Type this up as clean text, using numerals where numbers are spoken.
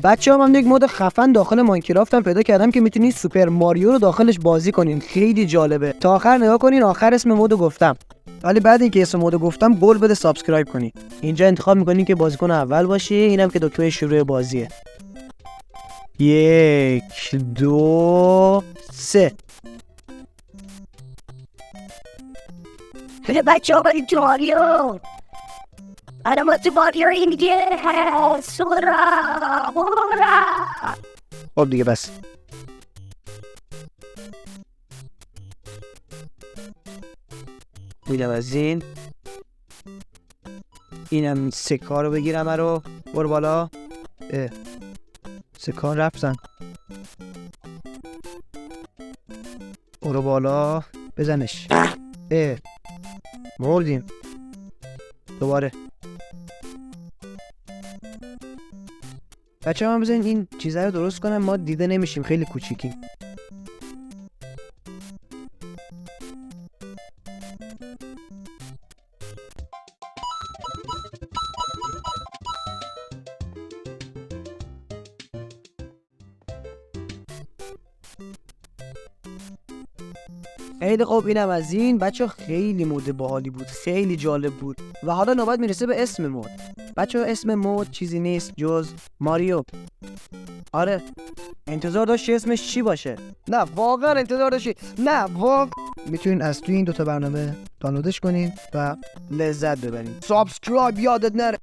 بچه‌ها من یک مود خفن داخل ماینکرافتم پیدا کردم که میتونید سوپر ماریو رو داخلش بازی کنین. خیلی جالبه. تا آخر نگاه کنین، آخر اسم مودو گفتم. ولی بعد اینکه اسم مودو گفتم قول بده سابسکرایب کنی. اینجا انتخاب میکنین که بازیکن اول باشی. اینم که دکتر شروع بازیه. 1 2 3. بچه‌ها بریم تو ماریو. آدم تو ماریو اینجا سورا. خب دیگه بس. میدم از اینم سکه رو بگیرم رو برو بالا. سکه رفتن. برو بالا بزنش. مردیم دوباره. بچه هم بزنین این چیزه رو درست کنم، ما دیده نمیشیم، خیلی کوچیکیم. خیلی خوب، اینم از این. بچه خیلی مود باحالی بود، خیلی جالب بود. و حالا نوبت میرسه به اسم مود. بچه اسم مود چیزی نیست جز ماریو. آره انتظار داشتی اسمش چی باشه؟ نه واقعا انتظار داشتی؟ نه واقعا. میتونین از توی این دوتا برنامه دانلودش کنین و لذت ببرین. سابسکرایب یادت نره.